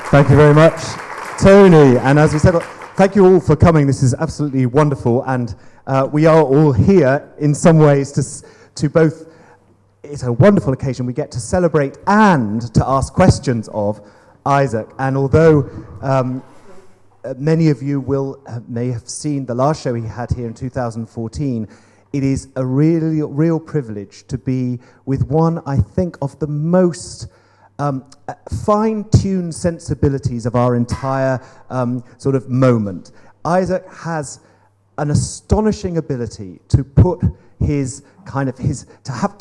Thank you very much, Tony. And as we said, thank you all for coming. This is absolutely wonderful. And we are all here in some ways to both, it's a wonderful occasion. We get to celebrate and to ask questions of Issac. And although many of you may have seen the last show he had here in 2014, it is a real privilege to be with one, I think, of the most fine-tuned sensibilities of our entire sort of moment. Issac has an astonishing ability to put to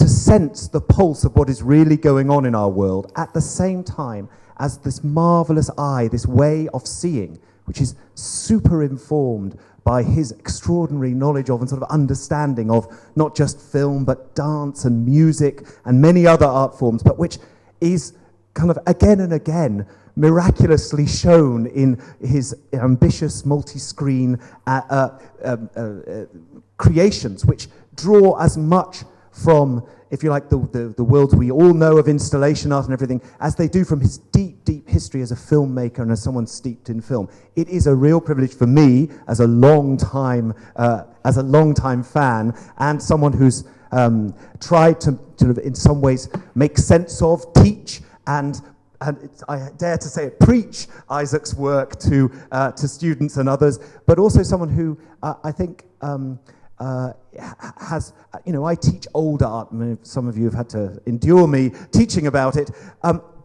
sense the pulse of what is really going on in our world at the same time as this marvelous eye, this way of seeing, which is super informed by his extraordinary knowledge of and sort of understanding of not just film, but dance and music and many other art forms, but which is kind of again and again miraculously shown in his ambitious multi-screen creations, which draw as much from, if you like, the worlds we all know of installation art and everything, as they do from his deep history as a filmmaker and as someone steeped in film. It is a real privilege for me as a long time fan and someone who's tried to sort of in some ways make sense of, teach, and I dare to say it, preach Issac's work to students and others, but also someone who I think has, I teach older art. I mean, some of you have had to endure me teaching about it,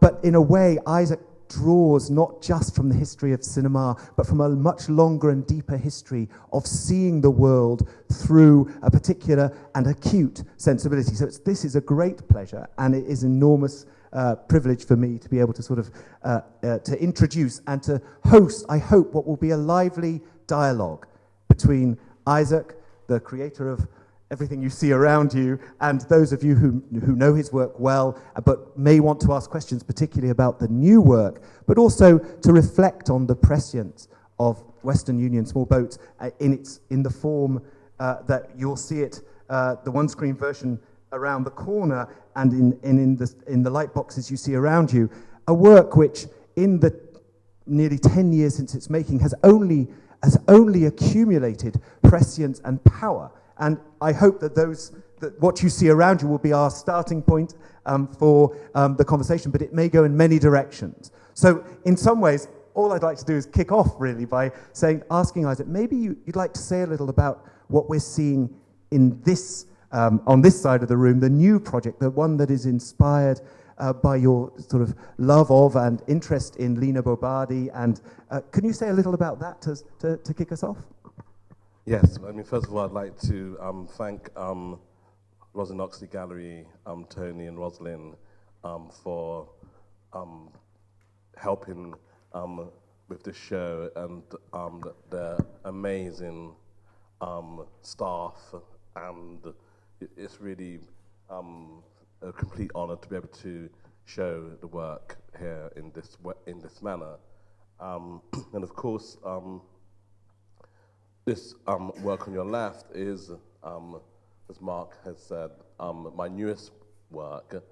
but in a way, Issac draws not just from the history of cinema, but from a much longer and deeper history of seeing the world through a particular and acute sensibility. So this is a great pleasure, and it is enormous privilege for me to be able to sort of to introduce and to host, I hope, what will be a lively dialogue between Issac, the creator of everything you see around you, and those of you who know his work well, but may want to ask questions particularly about the new work, but also to reflect on the prescience of Western Union Small Boats in the form that you'll see it, the one-screen version around the corner and in the light boxes you see around you, a work which in the nearly 10 years since its making has only accumulated prescience and power. And I hope that what you see around you will be our starting point for the conversation, but it may go in many directions. So in some ways, all I'd like to do is kick off really by asking Issac, maybe you'd like to say a little about what we're seeing in this on this side of the room, the new project, the one that is inspired by your sort of love of and interest in Lina Bobardi. And can you say a little about that to kick us off? Yes, I mean, first of all, I'd like to thank Rosalind Oxley Gallery, Tony and Rosalind for helping with this show, and their amazing staff, and it's really a complete honor to be able to show the work here in this manner. And of course, this work on your left is, as Mark has said, my newest work.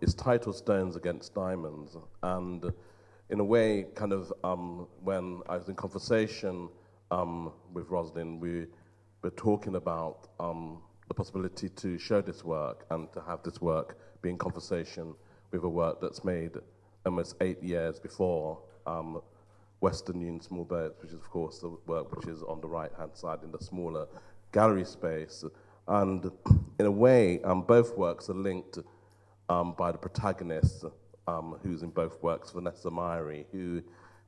It's titled Stones Against Diamonds, and in a way, kind of, when I was in conversation with Rosalind, we were talking about the possibility to show this work and to have this work be in conversation with a work that's made almost 8 years before Western Union Small Boats, which is, of course, the work which is on the right-hand side in the smaller gallery space. And in a way, both works are linked by the protagonist, who's in both works, Vanessa Myrie, who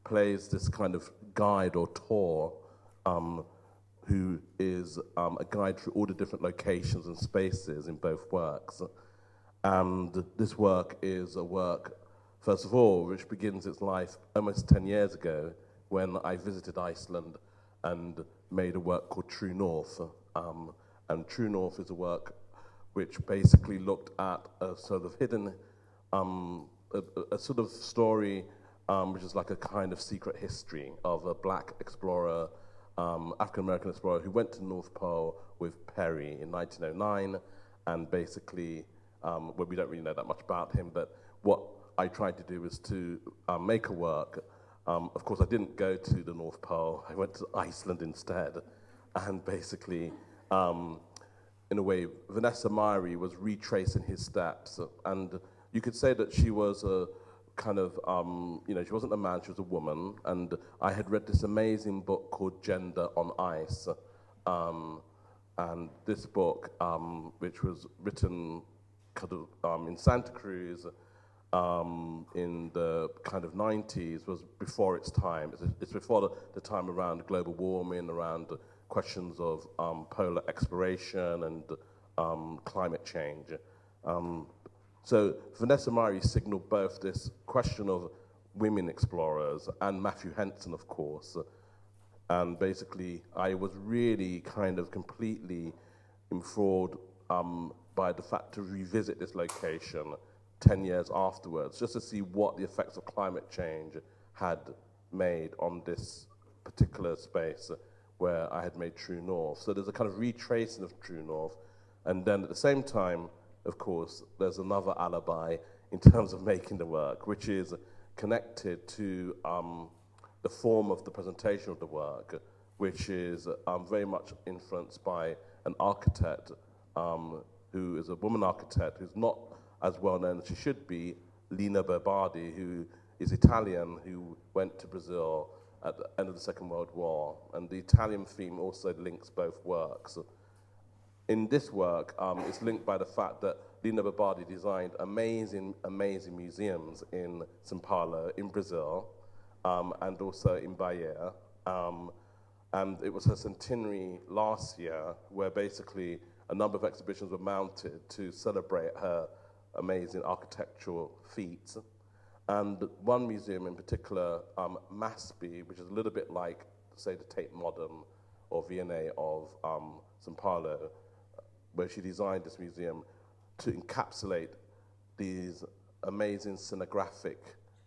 plays this kind of guide or tour, who is a guide through all the different locations and spaces in both works. And this work is a work, first of all, which begins its life almost 10 years ago when I visited Iceland and made a work called True North. And True North is a work which basically looked at a sort of hidden, a sort of story which is like a kind of secret history of a black explorer, African-American explorer who went to the North Pole with Perry in 1909, and basically, well, we don't really know that much about him, but what I tried to do was to make a work. Of course, I didn't go to the North Pole. I went to Iceland instead. And basically, in a way, Vanessa Mari was retracing his steps. And you could say that she was a kind of, she wasn't a man, she was a woman. And I had read this amazing book called Gender on Ice. And this book, which was written kind of, in Santa Cruz in the kind of 90s, was before its time. It's before the time around global warming, around questions of polar exploration and climate change. So Vanessa Mari signaled both this question of women explorers and Matthew Henson, of course. And basically, I was really kind of completely enthralled by the fact to revisit this location 10 years afterwards, just to see what the effects of climate change had made on this particular space where I had made True North. So there's a kind of retracing of True North. And then at the same time, of course, there's another alibi in terms of making the work, which is connected to the form of the presentation of the work, which is very much influenced by an architect who is a woman architect who's not as well known as she should be, Lina Berardi, who is Italian, who went to Brazil at the end of the Second World War. And the Italian theme also links both works. In this work, it's linked by the fact that Lina Berardi designed amazing, amazing museums in São Paulo, in Brazil, and also in Bahia. And it was her centenary last year, where basically a number of exhibitions were mounted to celebrate her amazing architectural feats. And one museum in particular, MASPI, which is a little bit like, say, the Tate Modern or V&A of São Paulo, where she designed this museum to encapsulate these amazing scenographic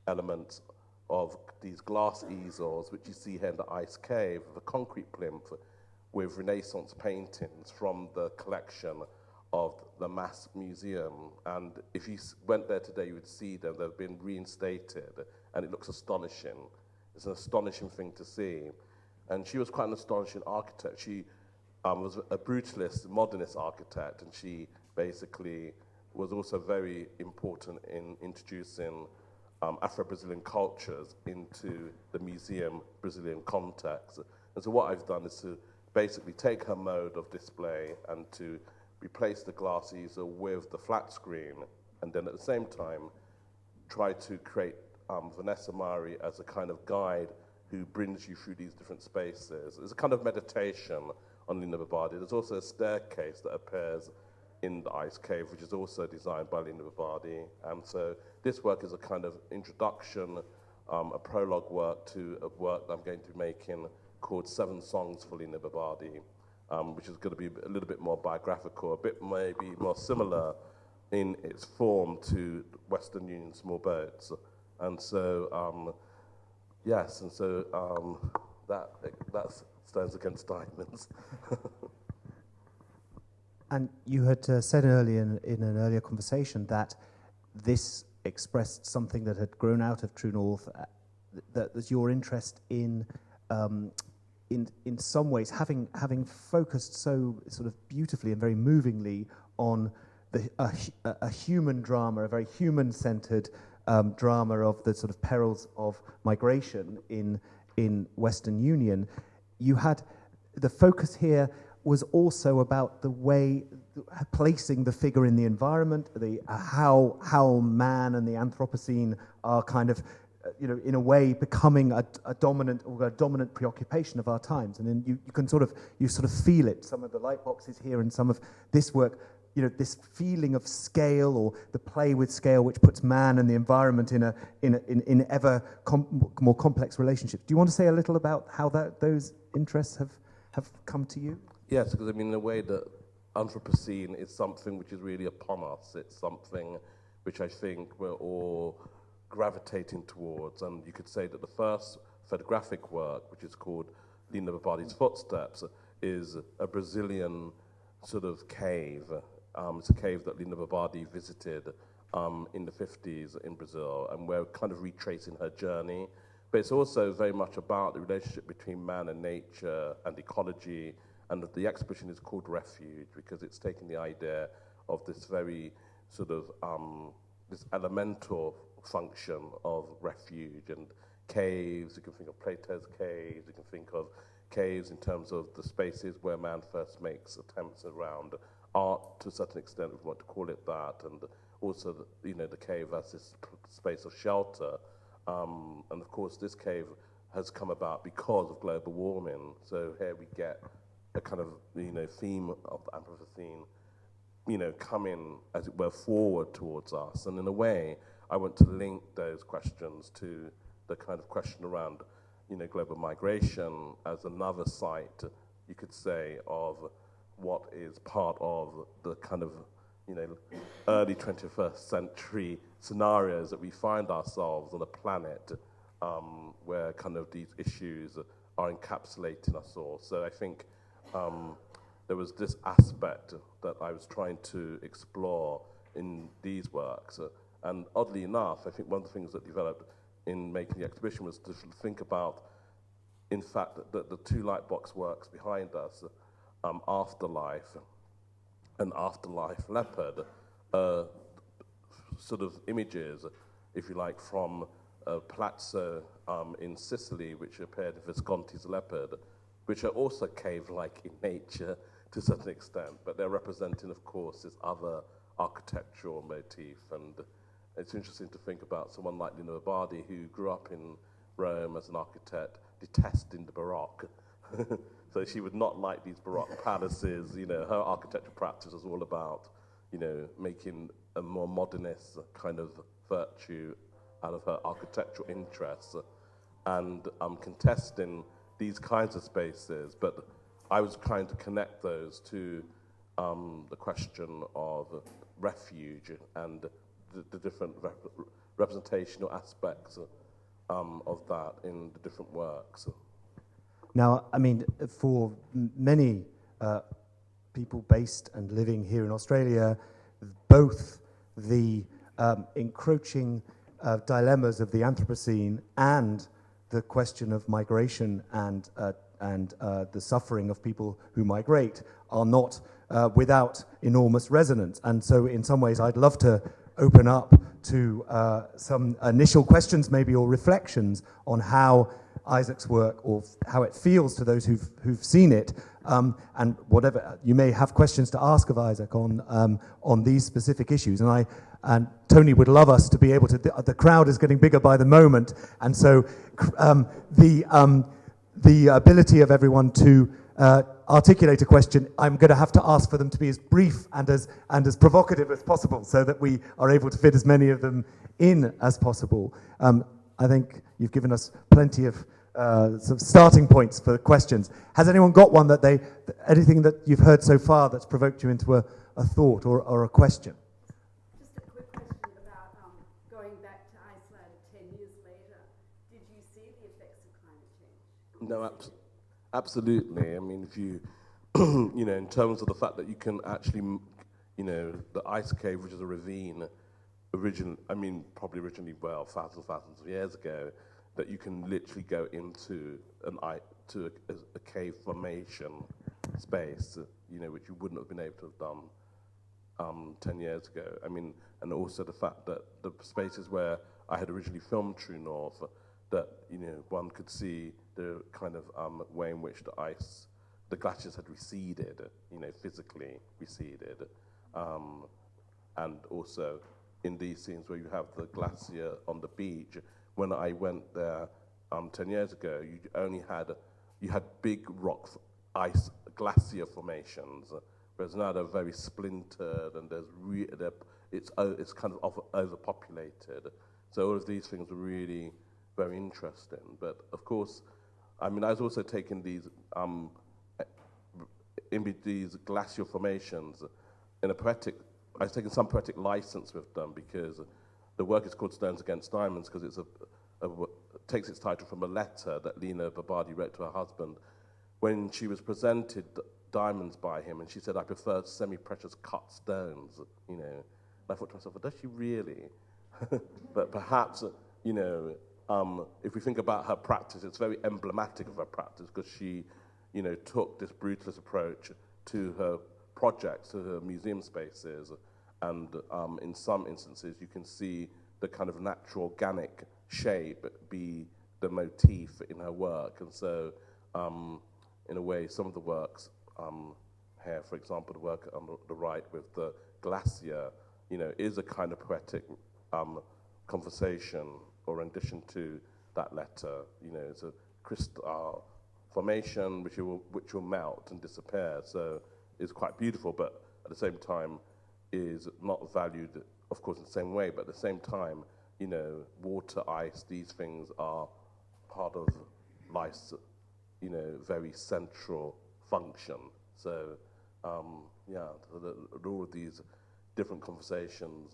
elements of these glass easels, which you see here in the Ice Cave, the concrete plinth with Renaissance paintings from the collection of the Mass Museum. And if you went there today, you would see them. They've been reinstated, and it looks astonishing. It's an astonishing thing to see. And she was quite an astonishing architect. She was a brutalist, modernist architect, and she basically was also very important in introducing Afro-Brazilian cultures into the museum Brazilian context. And so what I've done is to basically take her mode of display and to replace the glass easel with the flat screen, and then at the same time try to create Vanessa Mari as a kind of guide who brings you through these different spaces. It's a kind of meditation on Lina Berardi. There's also a staircase that appears in the Ice Cave, which is also designed by Lina Berardi. And so this work is a kind of introduction, a prologue work to a work that I'm going to be making called 7 Songs for Lina Berardi, which is going to be a little bit more biographical, a bit maybe more similar in its form to Western Union Small Boats. And so, yes, and so that's Stones Against Diamonds. And you had said earlier in an earlier conversation that this expressed something that had grown out of True North, that was your interest in some ways, having focused so sort of beautifully and very movingly on a human drama, a very human-centered drama of the sort of perils of migration in Western Union. You had the focus here was also about the way placing the figure in the environment, how man and the Anthropocene are kind of, in a way becoming a dominant preoccupation of our times. And then you can sort of feel it. Some of the light boxes here and some of this work, this feeling of scale or the play with scale, which puts man and the environment in ever more complex relationships. Do you want to say a little about how those interests have come to you? Yes, because in a way that Anthropocene is something which is really upon us. It's something which I think we're all gravitating towards. And you could say that the first photographic work, which is called Lina Berardi's Footsteps, is a Brazilian sort of cave. It's a cave that Lina Berardi visited in the 50s in Brazil, and we're kind of retracing her journey. But it's also very much about the relationship between man and nature and ecology, and the exhibition is called Refuge because it's taking the idea of this very sort of this elemental function of refuge and caves. You can think of Plato's caves, you can think of caves in terms of the spaces where man first makes attempts around art to a certain extent, if we want to call it that, and also the cave as this space of shelter. And of course this cave has come about because of global warming. So here we get a kind of theme of the Anthropocene coming, as it were, forward towards us. And in a way, I want to link those questions to the kind of question around, global migration as another site, you could say, of what is part of the kind of, early 21st century scenarios that we find ourselves on a planet where kind of these issues are encapsulating us all. So I think there was this aspect that I was trying to explore in these works. And oddly enough, I think one of the things that developed in making the exhibition was to think about, in fact, the two lightbox works behind us, Afterlife and Afterlife Leopard, sort of images, if you like, from Palazzo in Sicily, which appeared in Visconti's Leopard, which are also cave-like in nature to a certain extent, but they're representing, of course, this other architectural motif. And it's interesting to think about someone like Lina Bardi, who grew up in Rome as an architect, detesting the Baroque. So she would not like these Baroque palaces. Her architectural practice was all about, making a more modernist kind of virtue out of her architectural interests and contesting these kinds of spaces. But I was trying to connect those to the question of refuge and the different representational aspects of that in the different works. Now, I mean, for many people based and living here in Australia, both the encroaching dilemmas of the Anthropocene and the question of migration and the suffering of people who migrate are not without enormous resonance. And so in some ways I'd love to open up to some initial questions maybe, or reflections on how Issac's work, or how it feels to those who've seen it, and whatever you may have questions to ask of Issac on these specific issues. And Tony would love us to be able to. The crowd is getting bigger by the moment, and so the ability of everyone to articulate a question, I'm going to have to ask for them to be as brief and as provocative as possible, so that we are able to fit as many of them in as possible. I think you've given us plenty of sort of starting points for questions. Has anyone got one anything that you've heard so far that's provoked you into a thought or a question? Just a quick question about going back to Iceland 10 years later. Did you see the effects of climate change? No, absolutely. I mean, if you, in terms of the fact that you can actually, the ice cave, which is a ravine, probably originally, thousands of years ago, that you can literally go into a cave formation space, which you wouldn't have been able to have done 10 years ago. I mean, and also the fact that the spaces where I had originally filmed True North, that one could see the kind of way in which the glaciers had receded, physically receded, and also in these scenes where you have the glacier on the beach. When I went there 10 years ago, you had big rock ice glacier formations, whereas now they're very splintered and it's kind of overpopulated. So all of these things are really very interesting. But of course, I was also taking these glacial formations in I was taking some poetic license with them, because the work is called Stones Against Diamonds because it takes its title from a letter that Lina Bardi wrote to her husband when she was presented diamonds by him, and she said, "I prefer semi-precious cut stones." I thought to myself, well, does she really? But perhaps, you know, if we think about her practice, it's very emblematic of her practice because she, you know, took this brutalist approach to her projects, to her museum spaces, and in some instances you can see the kind of natural organic shape be the motif in her work. And so, in a way, some of the works here, for example, the work on the right with the glacier, you know, is a kind of poetic conversation or rendition to that letter. You know, it's a crystal formation which will melt and disappear. So it's quite beautiful, but at the same time is not valued, of course, in the same way. But at the same time, you know, water, ice, these things are part of life's, you know, very central function. So, yeah, all of these different conversations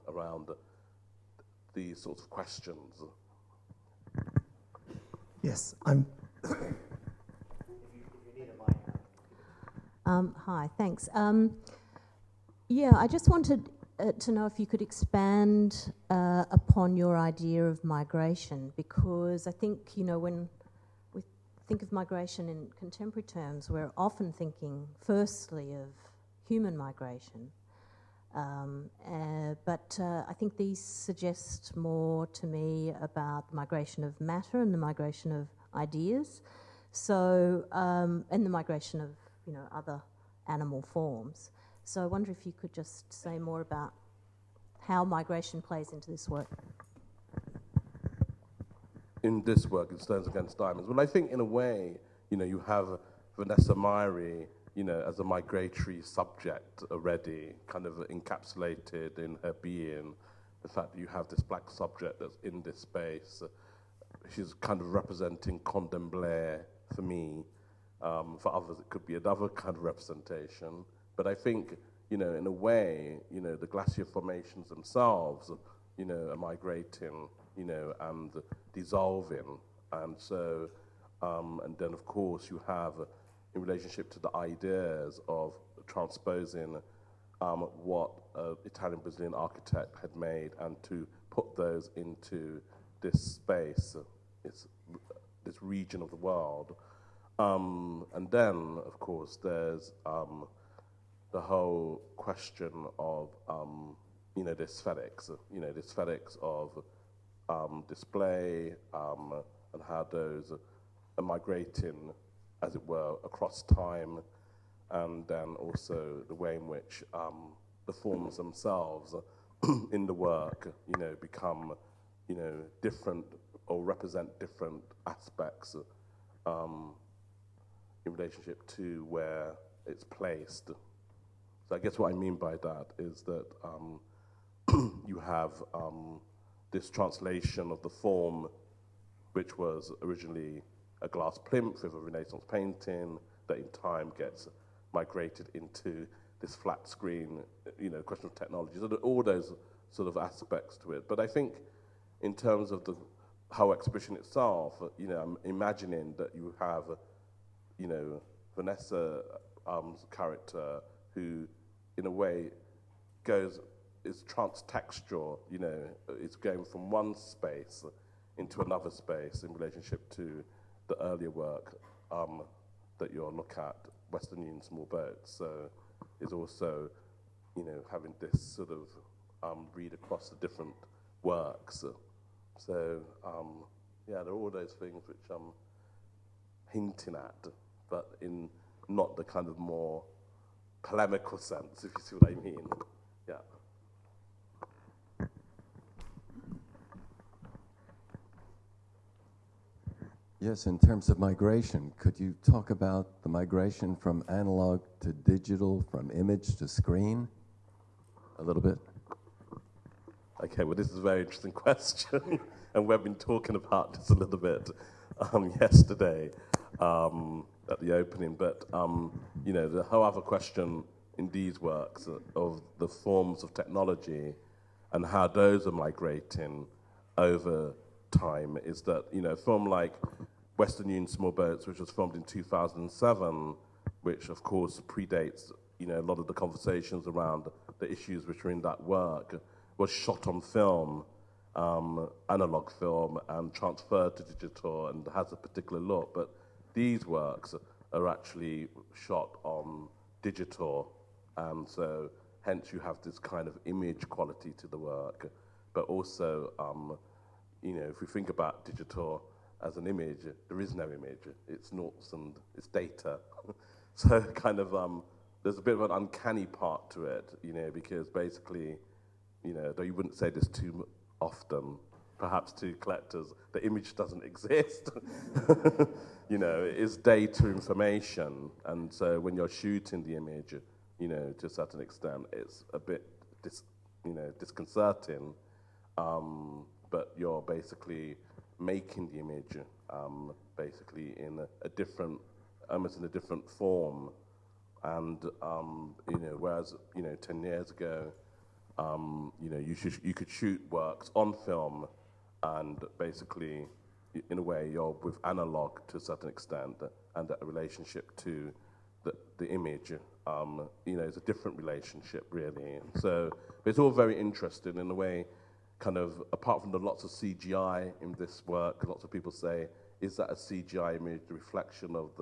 around these sorts of questions. Yes, I'm. If you need a mic. Hi, thanks. Yeah, I just wanted to know if you could expand upon your idea of migration, because I think, you know, when we think of migration in contemporary terms, we're often thinking firstly of human migration. But I think these suggest more to me about the migration of matter and the migration of ideas, so and the migration of, you know, other animal forms. So I wonder if you could just say more about how migration plays into this work. In this work, in Stones Against Diamonds, well, I think in a way, you know, you have Vanessa Mairy, you know, as a migratory subject already, kind of encapsulated in her being. The fact that you have this black subject that's in this space, she's kind of representing condemblé for me. For others, it could be another kind of representation. But I think, you know, in a way, you know, the glacier formations themselves, you know, are migrating, you know, and dissolving. And so, and then, of course, you have, in relationship to the ideas of transposing what an Italian-Brazilian architect had made and to put those into this space, this region of the world. And then, of course, there's the whole question of, you know, the aesthetics, of display and how those are migrating, as it were, across time, and then also the way in which the forms themselves in the work, you know, become, you know, different or represent different aspects in relationship to where it's placed. So I guess what I mean by that is that you have this translation of the form, which was originally a glass plinth with a Renaissance painting, that in time gets migrated into this flat screen, you know, question of technology. So all those sort of aspects to it. But I think in terms of the whole exhibition itself, you know, I'm imagining that you have, you know, Vanessa's character who, in a way, is transtextual, you know, it's going from one space into another space in relationship to the earlier work that you'll look at, Western Union Small Boats. So is also, you know, having this sort of read across the different works. So, yeah, there are all those things which I'm hinting at, but in not the kind of more polemical sense, if you see what I mean. Yeah. Yes, in terms of migration, could you talk about the migration from analog to digital, from image to screen, a little bit? Okay, well, this is a very interesting question, and we've been talking about this a little bit yesterday at the opening, but, you know, the whole other question in these works of the forms of technology and how those are migrating over time is that, you know, a film like Western Union Small Boats, which was filmed in 2007, which of course predates, you know, a lot of the conversations around the issues which are in that work was shot on film, analog film, and transferred to digital and has a particular look. But these works are actually shot on digital, and so hence you have this kind of image quality to the work. But also, if we think about digital as an image, there is no image. It's noughts and it's data. So kind of there's a bit of an uncanny part to it, because basically, though you wouldn't say this too often, perhaps to collectors, the image doesn't exist. It is data information, and so when you're shooting the image, to a certain extent, it's a bit disconcerting. But you're basically making the image basically in a different, almost in a different form, and whereas 10 years ago, you could shoot works on film, and basically, in a way, you're with analog to a certain extent, and that relationship to the image, is a different relationship, really. And so it's all very interesting in a way. Kind of, apart from the lots of CGI in this work, lots of people say, is that a CGI image, the reflection of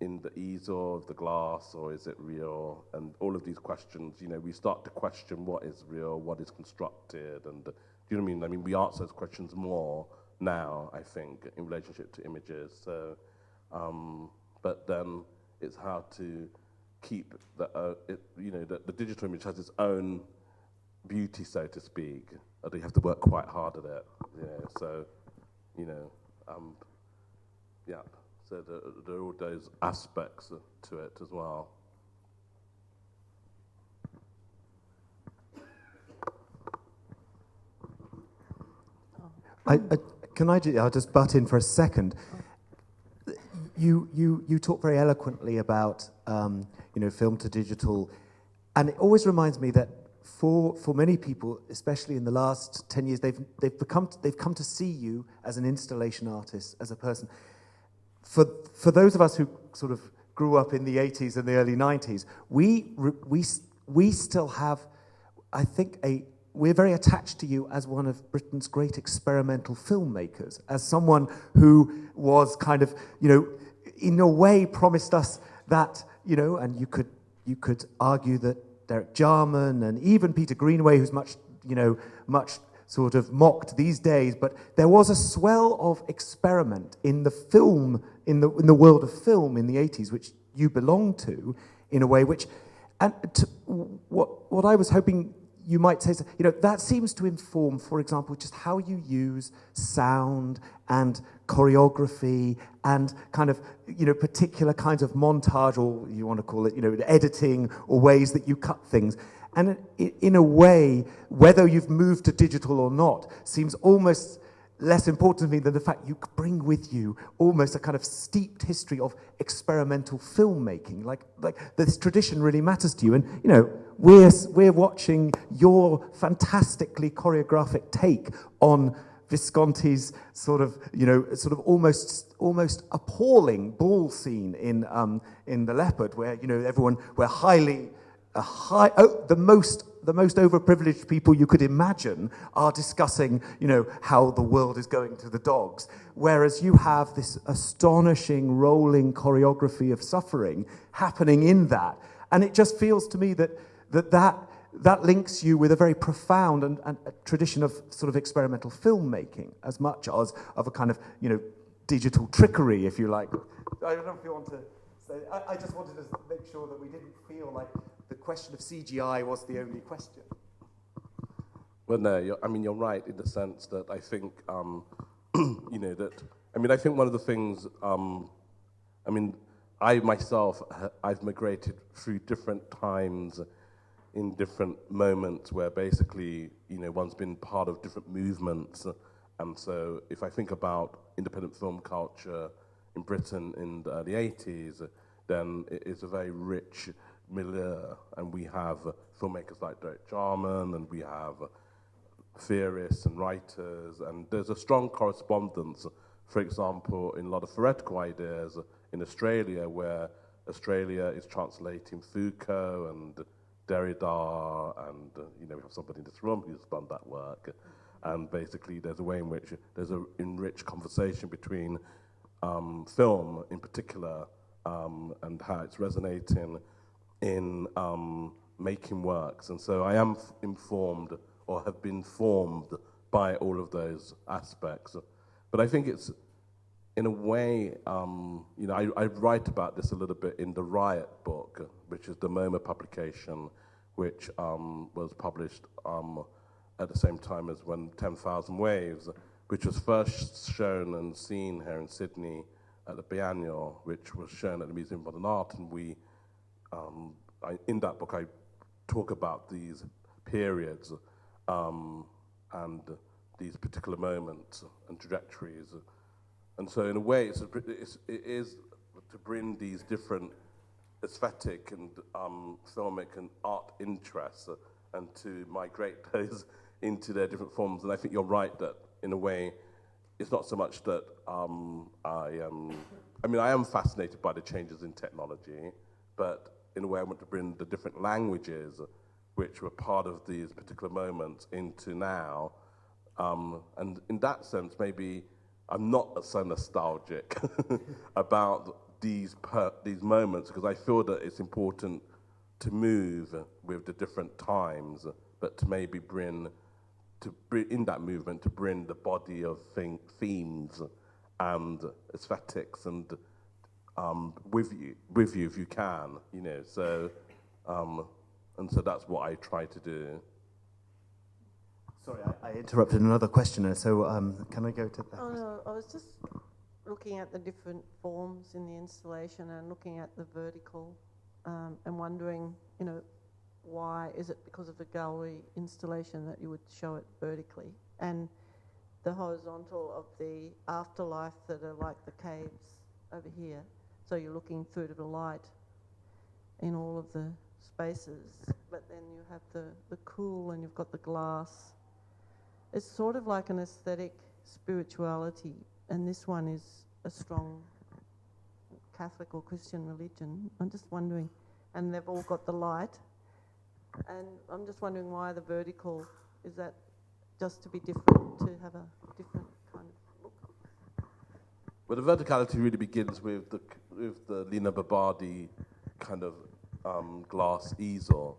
in the easel of the glass, or is it real? And all of these questions, we start to question what is real, what is constructed, and do you know what I mean? I mean, we answer those questions more now, I think, in relationship to images. So, but then it's how to keep the digital image has its own beauty, so to speak. Although you have to work quite hard at it. So, yeah. So there are all those aspects to it as well. I'll just butt in for a second. You talk very eloquently about film to digital, and it always reminds me that for many people, especially in the last 10 years, they've come to see you as an installation artist, as a person. For those of us who sort of grew up in the 80s and the early 90s, we still have, I think, we're very attached to you as one of Britain's great experimental filmmakers, as someone who was kind of, in a way promised us that, and you could argue that Derek Jarman and even Peter Greenaway, who's much sort of mocked these days, but there was a swell of experiment in the film, in the world of film in the 80s, which you belong to, in a way which, and what I was hoping you might say, that seems to inform, for example, just how you use sound and choreography and kind of, particular kinds of montage, or you want to call it, editing, or ways that you cut things. And in a way, whether you've moved to digital or not, seems almost less important to me than the fact you bring with you almost a kind of steeped history of experimental filmmaking. Like this tradition really matters to you. And, we're watching your fantastically choreographic take on Visconti's sort of almost appalling ball scene in The Leopard, where the most overprivileged people you could imagine are discussing, how the world is going to the dogs. Whereas you have this astonishing rolling choreography of suffering happening in that. And it just feels to me that links you with a very profound and a tradition of sort of experimental filmmaking, as much as of a kind of, digital trickery, if you like. I don't know if you want to say, I just wanted to make sure that we didn't feel like the question of CGI was the only question. Well, no, you're right in the sense that I think, I think one of the things, I myself, I've migrated through different times in different moments where basically, one's been part of different movements. And so if I think about independent film culture in Britain in the early 80s, then it is a very rich milieu, and we have filmmakers like Derek Jarman, and we have theorists and writers, and there's a strong correspondence, for example, in a lot of theoretical ideas in Australia, where Australia is translating Foucault and Derrida, and we have somebody in this room who's done that work. And basically, there's a way in which there's an enriched conversation between film, in particular, and how it's resonating in making works. And so I am informed, or have been formed by all of those aspects. But I think it's, in a way, I write about this a little bit in the Riot book, which is the MoMA publication, which was published at the same time as when 10,000 Waves, which was first shown and seen here in Sydney at the Biennial, which was shown at the Museum of Modern Art. And in that book, I talk about these periods and these particular moments and trajectories. And so in a way, it is to bring these different aesthetic and filmic and art interests and to migrate those into their different forms. And I think you're right that, in a way, it's not so much that I am fascinated by the changes in technology, but in a way I want to bring the different languages which were part of these particular moments into now. And in that sense, maybe I'm not so nostalgic about these moments, because I feel that it's important to move with the different times, but to maybe bring in that movement to bring the body of themes and aesthetics and with you if you can, So and so that's what I try to do. Sorry, I interrupted another questioner, so can I go to that? Oh, no, I was just looking at the different forms in the installation and looking at the vertical and wondering, why is it because of the gallery installation that you would show it vertically, and the horizontal of the afterlife that are like the caves over here, so you're looking through to the light in all of the spaces, but then you have the cool and you've got the glass. It's sort of like an aesthetic spirituality, and this one is a strong Catholic or Christian religion. I'm just wondering, and they've all got the light, and I'm just wondering why the vertical, is that just to be different, to have a different kind of look? Well, the verticality really begins with the Lina Babardi kind of glass easel,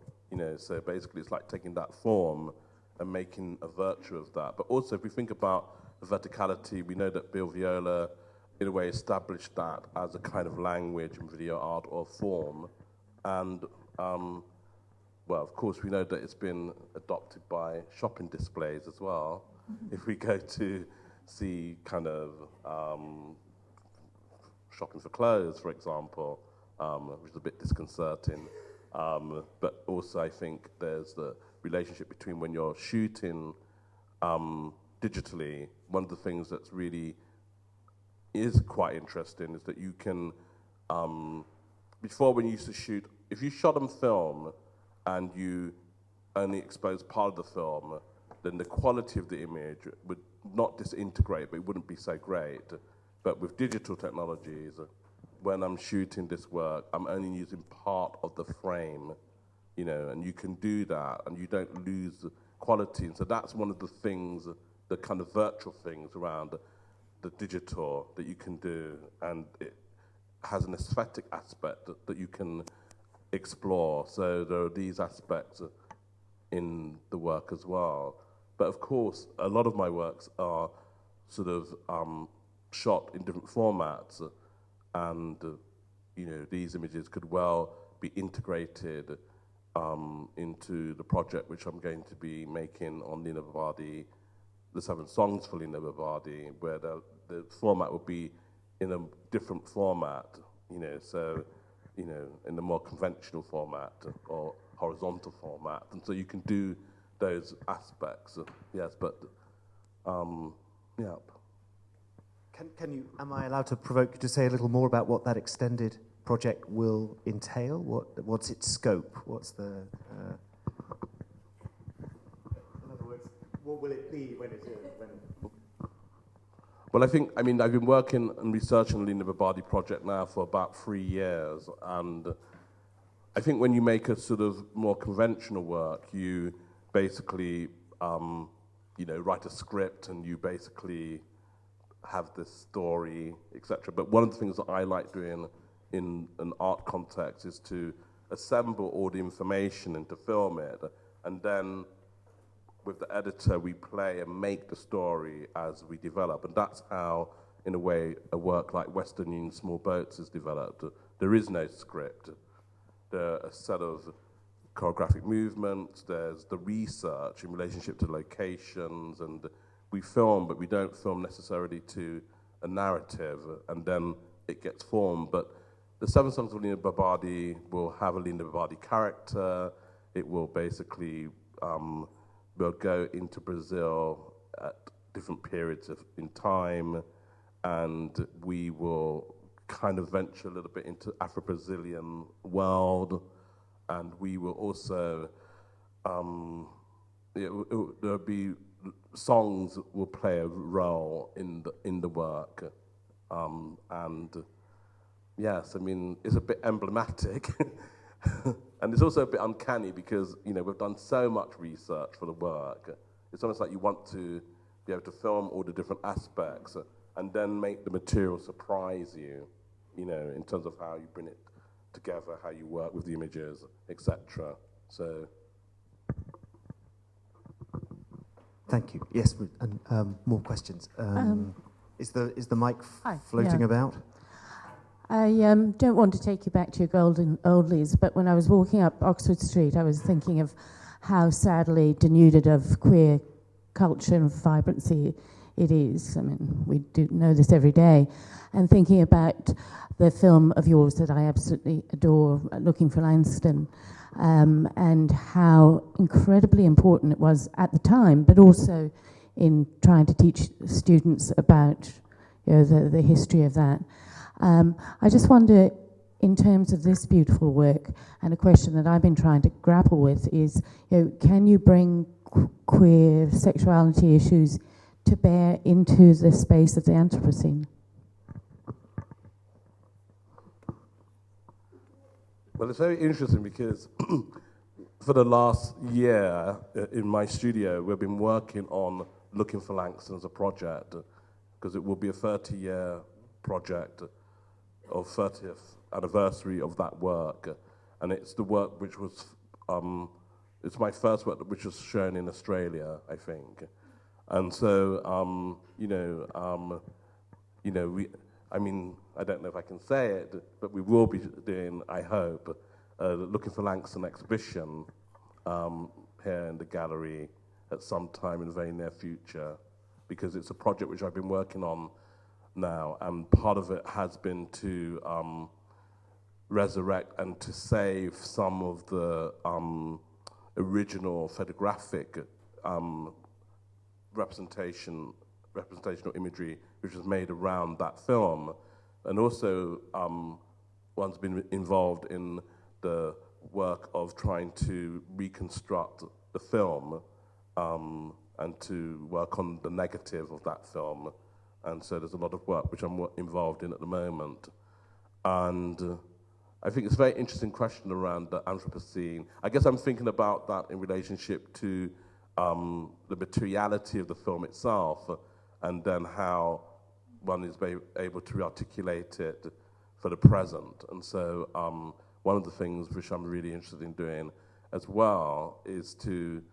so basically it's like taking that form and making a virtue of that. But also, if we think about the verticality, we know that Bill Viola, in a way, established that as a kind of language in video art or form. And, well, of course, we know that it's been adopted by shopping displays as well. If we go to see kind of shopping for clothes, for example, which is a bit disconcerting. But also, I think there's the relationship between when you're shooting digitally. One of the things that's really is quite interesting is that you can, before when you used to shoot, if you shot on film and you only exposed part of the film, then the quality of the image would not disintegrate, but it wouldn't be so great. But with digital technologies, when I'm shooting this work, I'm only using part of the frame, and you can do that, and you don't lose quality. And so that's one of the things, the kind of virtual things around the digital that you can do, and it has an aesthetic aspect that you can explore. So there are these aspects in the work as well. But of course, a lot of my works are sort of shot in different formats, and these images could well be integrated into the project which I'm going to be making on Lina Babardi, the 7 songs for Lina Babardi, where the format will be in a different format, so in the more conventional format or horizontal format, and so you can do those aspects. Yes, but yeah. Am I allowed to provoke you to say a little more about what that extended project will entail? What's its scope? What's the... in other words, what will it be when it's... Well, I've been working and researching the Lina Babardi project now for about 3 years, and I think when you make a sort of more conventional work, you basically, write a script and you basically have this story, etc. But one of the things that I like doing in an art context is to assemble all the information and to film it, and then with the editor we play and make the story as we develop. And that's how, in a way, a work like Western Union Small Boats is developed. There is no script. There are a set of choreographic movements, there's the research in relationship to locations, and we film, but we don't film necessarily to a narrative, and then it gets formed. But the Seven Songs of Lina Babadi will have a Lina Babadi character. It will basically will go into Brazil at different periods in time, and we will kind of venture a little bit into Afro-Brazilian world, and we will also, there'll be songs will play a role in the work, and yes, I mean, it's a bit emblematic, and it's also a bit uncanny because, we've done so much research for the work. It's almost like you want to be able to film all the different aspects and then make the material surprise you, in terms of how you bring it together, how you work with the images, etc. So. Thank you. Yes, and more questions. Is the mic floating about? I don't want to take you back to your golden oldies, but when I was walking up Oxford Street, I was thinking of how sadly denuded of queer culture and vibrancy it is. I mean, we do know this every day. And thinking about the film of yours that I absolutely adore, Looking for Langston, and how incredibly important it was at the time, but also in trying to teach students about the history of that. I just wonder, in terms of this beautiful work, and a question that I've been trying to grapple with is, can you bring queer sexuality issues to bear into the space of the Anthropocene? Well, it's very interesting because for the last year in my studio, we've been working on Looking for Langston as a project, because it will be a 30-year project of 30th anniversary of that work. And it's the work which was, it's my first work which was shown in Australia, I think. And so, I don't know if I can say it, but we will be doing, I hope, Looking for Langston exhibition here in the gallery at some time in the very near future, because it's a project which I've been working on now, and part of it has been to resurrect and to save some of the original photographic representational imagery which was made around that film, and also one's been involved in the work of trying to reconstruct the film and to work on the negative of that film, and so there's a lot of work which I'm involved in at the moment. And I think it's a very interesting question around the Anthropocene. I guess I'm thinking about that in relationship to the materiality of the film itself, and then how one is able to articulate it for the present. And so one of the things which I'm really interested in doing as well is to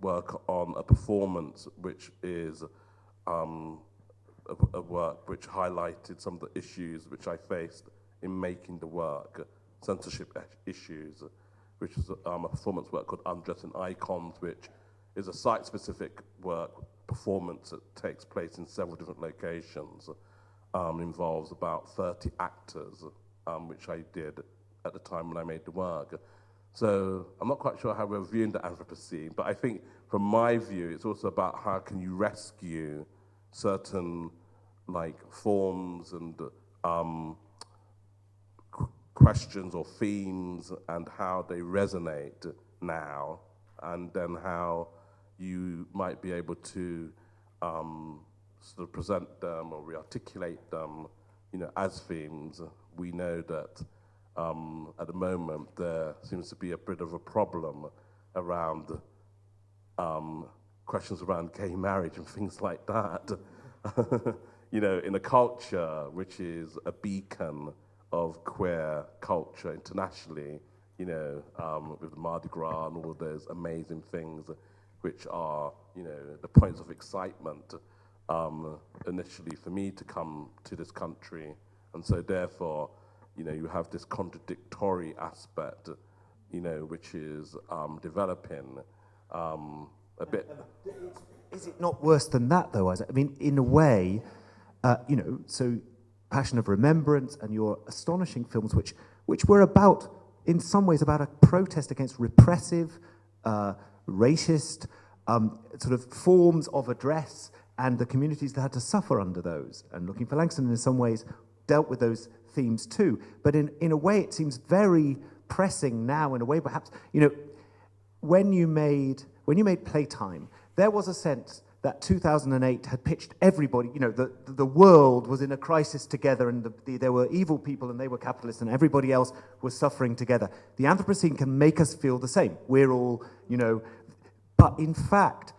work on a performance which is a work which highlighted some of the issues which I faced in making the work, censorship issues, which is a performance work called Undressing Icons, which is a site-specific work performance that takes place in several different locations, involves about 30 actors, which I did at the time when I made the work. So I'm not quite sure how we're viewing the Anthropocene, but I think from my view, it's also about how can you rescue certain forms and questions or themes and how they resonate now, and then how you might be able to sort of present them or rearticulate them, as themes. We know that at the moment there seems to be a bit of a problem around questions around gay marriage and things like that. You know, in a culture which is a beacon of queer culture internationally, you know, with the Mardi Gras and all those amazing things which are, you know, the points of excitement initially for me to come to this country. And so therefore, you know, you have this contradictory aspect, you know, which is developing a bit. Is it not worse than that, though, Isaac? I mean, in a way, you know, so Passion of Remembrance and your astonishing films, which were about, in some ways, about a protest against repressive, racist sort of forms of address and the communities that had to suffer under those. And Looking for Langston, in some ways, dealt with those themes too. But in a way, it seems very pressing now, in a way, perhaps, you know, when you made Playtime, there was a sense that 2008 had pitched everybody, you know, the world was in a crisis together, and there were evil people and they were capitalists and everybody else was suffering together. The Anthropocene can make us feel the same. We're all, you know, but in fact,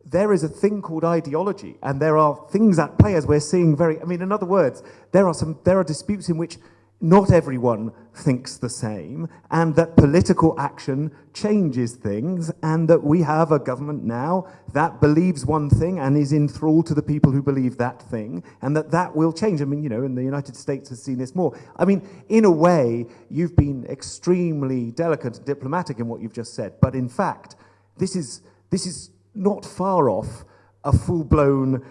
there is a thing called ideology, and there are things at play, as we're seeing I mean, in other words, there are disputes in which not everyone thinks the same, and that political action changes things, and that we have a government now that believes one thing and is enthralled to the people who believe that thing, and that will change. I mean, you know, and the United States has seen this more. I mean, in a way, you've been extremely delicate and diplomatic in what you've just said, but in fact, this is not far off a full-blown,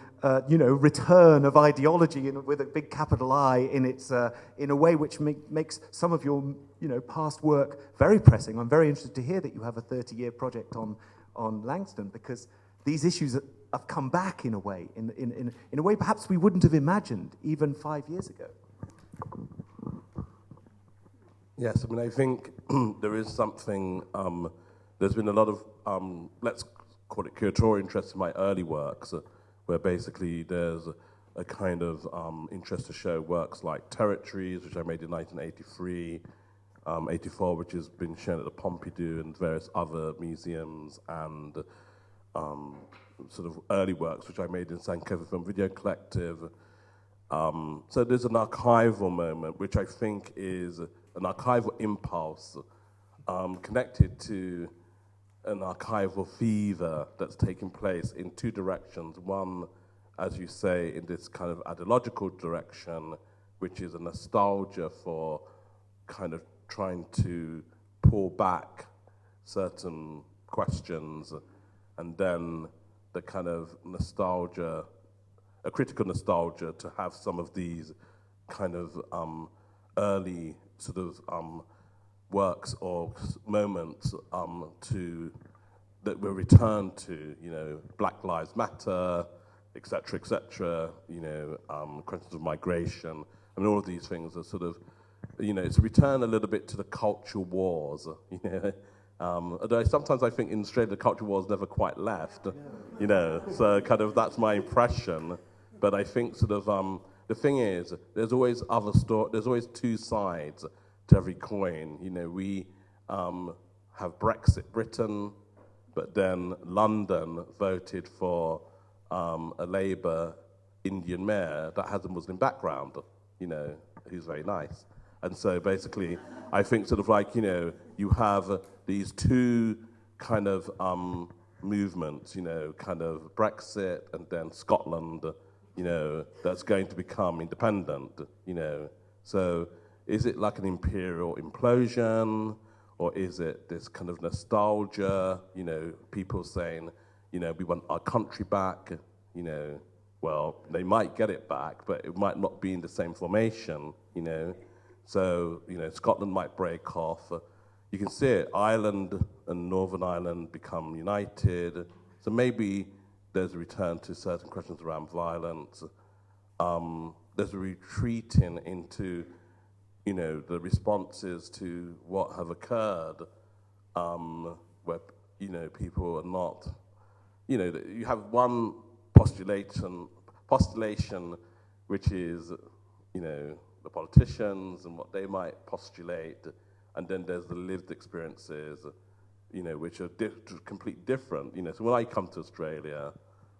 you know, return of ideology with a big capital I in its, in a way which makes some of your, you know, past work very pressing. I'm very interested to hear that you have a 30-year project on Langston, because these issues have come back in a way, in a way perhaps we wouldn't have imagined even 5 years ago. Yes, I mean, I think there is something, there's been a lot of, let's call it curatorial interest in my early works, where basically there's a kind of interest to show works like Territories, which I made in 1983, 84, which has been shown at the Pompidou and various other museums, and sort of early works, which I made in St. Kevin Film Video Collective. So there's an archival moment, which I think is an archival impulse connected to an archival fever that's taking place in two directions. One, as you say, in this kind of ideological direction, which is a nostalgia for kind of trying to pull back certain questions, and then the kind of nostalgia, a critical nostalgia to have some of these kind of early sort of works or moments that were returned to, you know, Black Lives Matter, et cetera, you know, questions of migration. I mean, all of these things are sort of, you know, it's a return a little bit to the cultural wars, you know. Although sometimes I think in Australia the cultural wars never quite left, you know, so kind of that's my impression. But I think sort of, the thing is, there's always there's always two sides to every coin. You know, we have Brexit Britain, but then London voted for a Labour Indian mayor that has a Muslim background, you know, who's very nice. And so basically, I think sort of like, you know, you have these two kind of movements, you know, kind of Brexit and then Scotland, you know, that's going to become independent, you know. So is it like an imperial implosion, or is it this kind of nostalgia, you know, people saying, you know, we want our country back, you know, well, they might get it back, but it might not be in the same formation, you know. So, you know, Scotland might break off. You can see it, Ireland and Northern Ireland become united. So maybe there's a return to certain questions around violence. There's a retreating into, you know, the responses to what have occurred, where, you know, people are not, you know, you have one postulation, which is, you know, the politicians and what they might postulate, and then there's the lived experiences, which are completely different. So when I come to Australia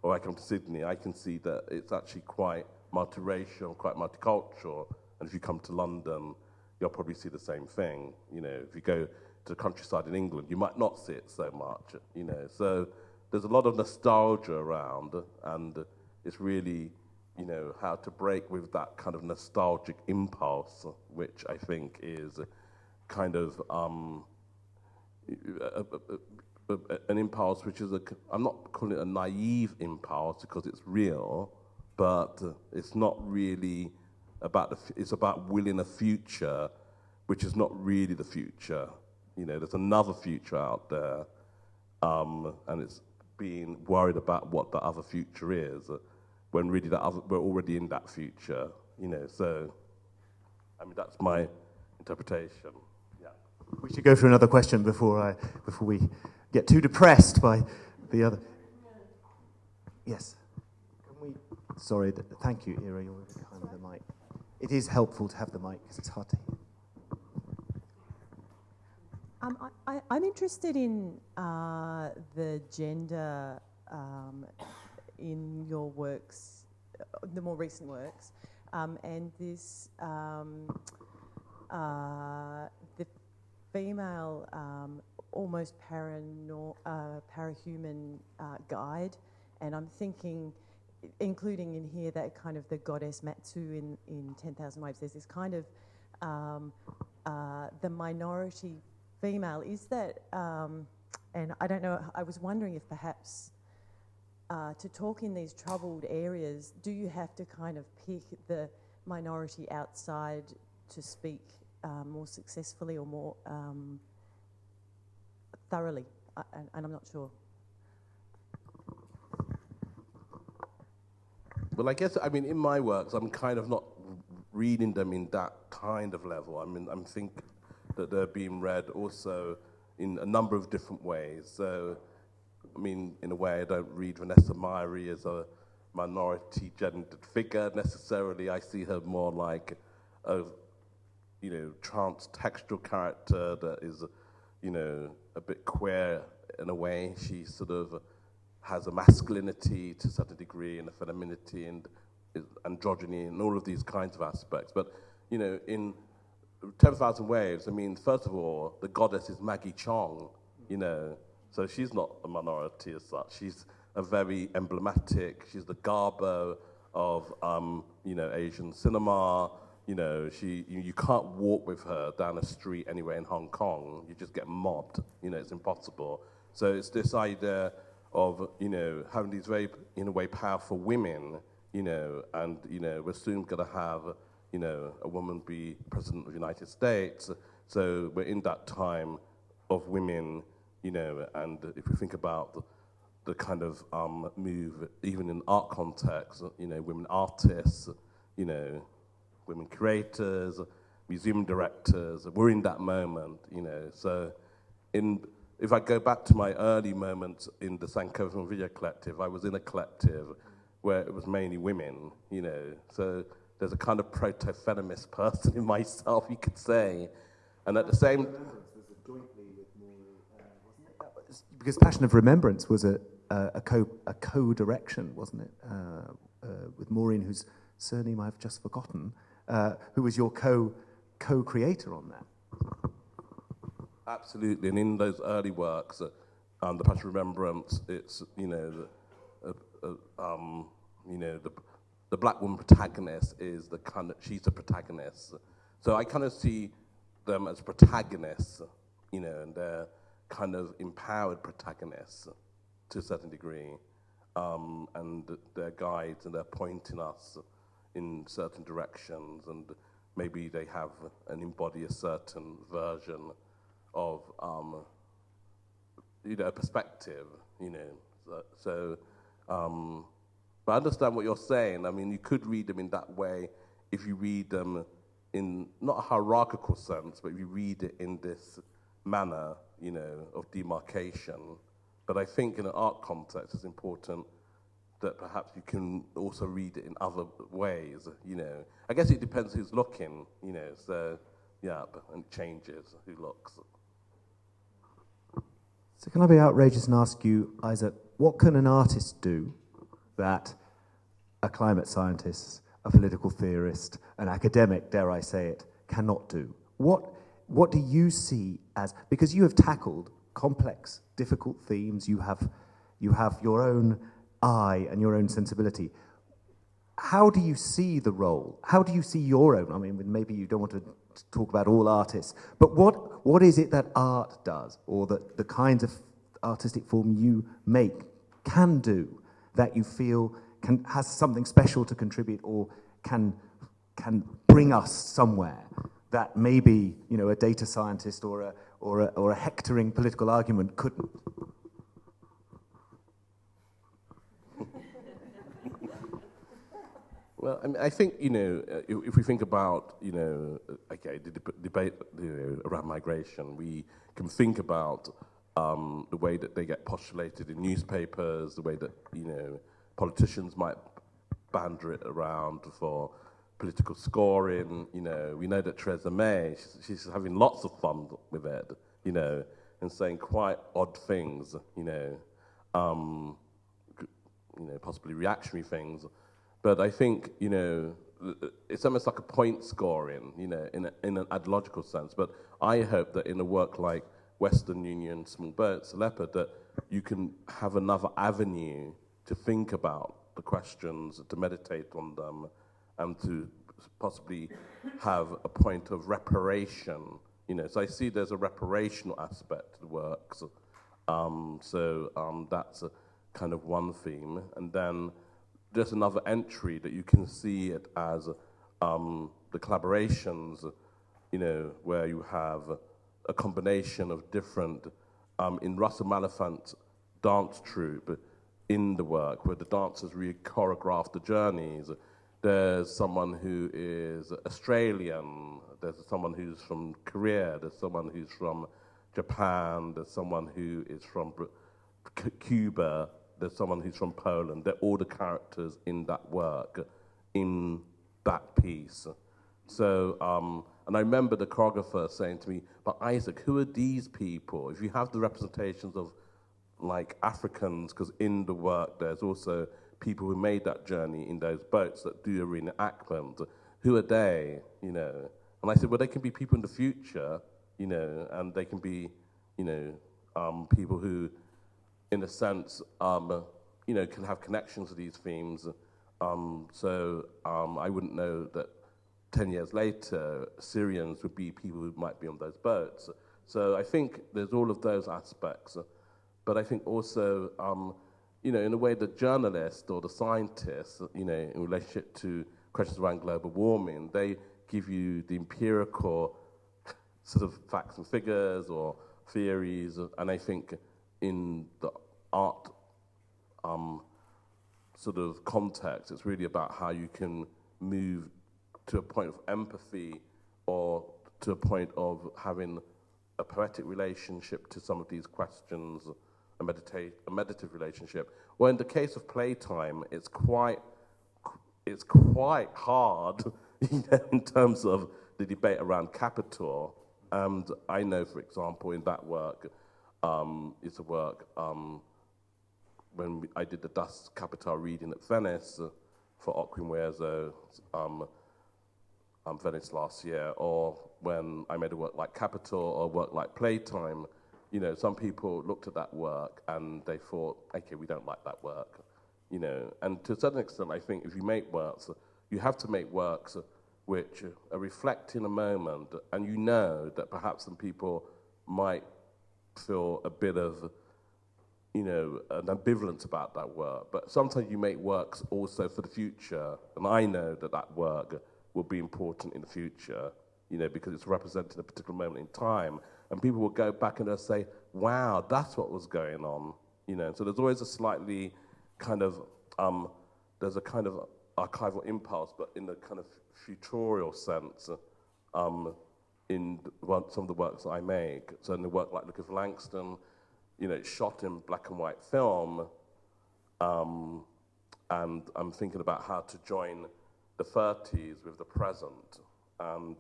or I come to Sydney, I can see that it's actually quite multiracial, quite multicultural. And if you come to London, you'll probably see the same thing. If you go to the countryside in England, you might not see it so much. So there's a lot of nostalgia around, and it's really, how to break with that kind of nostalgic impulse, which I think is kind of an impulse which is I'm not calling it a naive impulse because it's real, but it's not really about it's about willing a future which is not really the future. There's another future out there, and it's being worried about what the other future is, when really we're already in that future. So that's my interpretation. Yeah. We should go through another question before we get too depressed by the other. Yes. Sorry. Thank you, Ira. You're really kind of the mic. It is helpful to have the mic because it's hard to hear. I'm interested in the gender in your works, the more recent works, and this the female almost parahuman guide, and I'm thinking, including in here that kind of the goddess Matsu in 10,000 Waves. There's this kind of the minority female. Is that, and I don't know, I was wondering if perhaps to talk in these troubled areas, do you have to kind of pick the minority outside to speak more successfully or more thoroughly? And I'm not sure. Well, I guess, in my works, I'm kind of not reading them in that kind of level. I'm thinking that they're being read also in a number of different ways. So, in a way, I don't read Vanessa Myrie as a minority gendered figure necessarily. I see her more like a, trans-textual character that is, a bit queer in a way. She sort of has a masculinity to a certain degree and a femininity and androgyny and all of these kinds of aspects. But, in 10,000 Waves, first of all, the goddess is Maggie Chong, so she's not a minority as such. She's a very emblematic, she's the Garbo of, Asian cinema. You can't walk with her down a street anywhere in Hong Kong. You just get mobbed. It's impossible. So it's this idea of, having these very, in a way, powerful women, and, we're soon going to have, a woman be president of the United States. So we're in that time of women, and if we think about the kind of move, even in art context, women artists, women curators, museum directors, we're in that moment, So if I go back to my early moments in the Sankofa Film Video Collective, I was in a collective where it was mainly women, So there's a kind of proto-feminist person in myself, you could say. And at the same... Because Passion of Remembrance was a co-direction, wasn't it? With Maureen, whose surname I've just forgotten, who was your co-creator on that. Absolutely, and in those early works, the Passion of Remembrance, it's, the black woman protagonist is she's the protagonist. So I kind of see them as protagonists, and they're kind of empowered protagonists to a certain degree. And they're guides and they're pointing us in certain directions, and maybe they have and embody a certain version of, a perspective, So, but I understand what you're saying. You could read them in that way if you read them in not a hierarchical sense, but if you read it in this manner, of demarcation. But I think in an art context, it's important that perhaps you can also read it in other ways, you know. I guess it depends who's looking, you know, so, yeah, and it changes who looks. So can I be outrageous and ask you, Isaac, what can an artist do that a climate scientist, a political theorist, an academic, dare I say it, cannot do? What do you see as, because you have tackled complex, difficult themes, you have your own eye and your own sensibility. How do you see the role? How do you see your own? I mean, maybe you don't want to talk about all artists, but what is it that art does, or that the kinds of artistic form you make can do, that you feel has something special to contribute, or can bring us somewhere that maybe, you know, a data scientist or a hectoring political argument couldn't? Well, I mean, I think, you know, if we think about, you know, okay, the debate, you know, around migration, we can think about the way that they get postulated in newspapers, the way that, you know, politicians might banter it around for political scoring. You know, we know that Theresa May, she's having lots of fun with it, you know, and saying quite odd things, you know, possibly reactionary things. But I think, you know, it's almost like a point scoring, you know, in an ideological sense. But I hope that in a work like Western Union, Small Boats, Leopard, that you can have another avenue to think about the questions, to meditate on them, and to possibly have a point of reparation. You know, so I see there's a reparational aspect to the works. That's a kind of one theme. And then just another entry that you can see it as the collaborations, you know, where you have a combination of different, in Russell Maliphant's dance troupe in the work, where the dancers really choreograph the journeys. There's someone who is Australian, there's someone who's from Korea, there's someone who's from Japan, there's someone who is from Cuba, there's someone who's from Poland. They're all the characters in that work, in that piece. So, and I remember the choreographer saying to me, but Isaac, who are these people? If you have the representations of like Africans, because in the work there's also people who made that journey in those boats that do a reenactment. Who are they, you know? And I said, well, they can be people in the future, you know, and they can be, you know, people who, in a sense, you know, can have connections to these themes. I wouldn't know that 10 years later, Syrians would be people who might be on those boats. So I think there's all of those aspects. But I think also, you know, in a way, the journalist or the scientist, you know, in relationship to questions around global warming, they give you the empirical sort of facts and figures or theories. And I think in the art sort of context, it's really about how you can move to a point of empathy or to a point of having a poetic relationship to some of these questions, a meditative relationship. Well, in the case of playtime, it's quite hard, you know, in terms of the debate around capital. And I know, for example, in that work, it's a work when I did the Das Kapital reading at Venice for Ocquimwezo, Venice last year, or when I made a work like Capital or a work like Playtime, you know, some people looked at that work and they thought, okay, we don't like that work, you know. And to a certain extent, I think if you make works, you have to make works which are reflecting a moment, and you know that perhaps some people might feel a bit of, you know, an ambivalence about that work. But sometimes you make works also for the future, and I know that that work will be important in the future, you know, because it's representing a particular moment in time. And people will go back and they'll say, wow, that's what was going on, you know. So there's always a slightly kind of, there's a kind of archival impulse, but in a kind of futorial sense, in some of the works that I make. So in the work like Look of Langston, you know, it's shot in black and white film, and I'm thinking about how to join the 30s with the present, and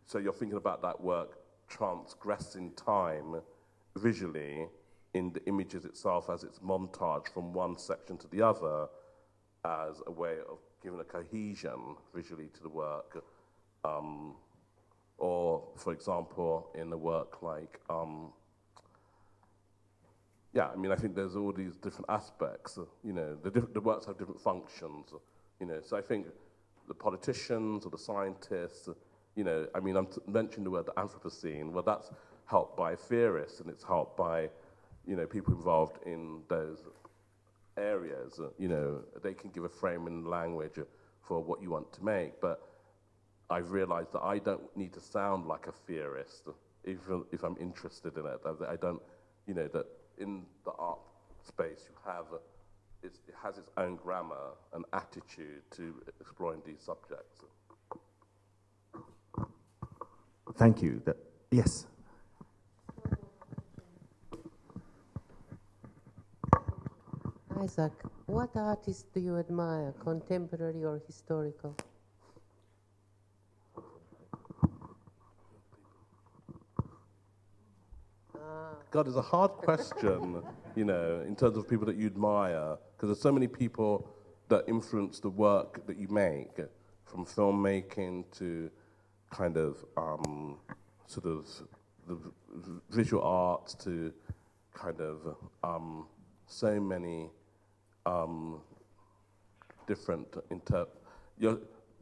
so you're thinking about that work transgressing time visually in the images itself as it's montage from one section to the other as a way of giving a cohesion visually to the work. Or, for example, in a work like, I think there's all these different aspects, the works have different functions, so I think the politicians or the scientists, I'm mentioning the word the Anthropocene, well, that's helped by theorists, and it's helped by, people involved in those areas, they can give a frame and language for what you want to make, but I've realized that I don't need to sound like a theorist, even if I'm interested in it. I don't, that in the art space you have, it has its own grammar and attitude to exploring these subjects. Thank you. Yes. Issac, what artists do you admire, contemporary or historical? God, it's a hard question, in terms of people that you admire, because there's so many people that influence the work that you make, from filmmaking to kind of sort of the visual arts to kind of so many different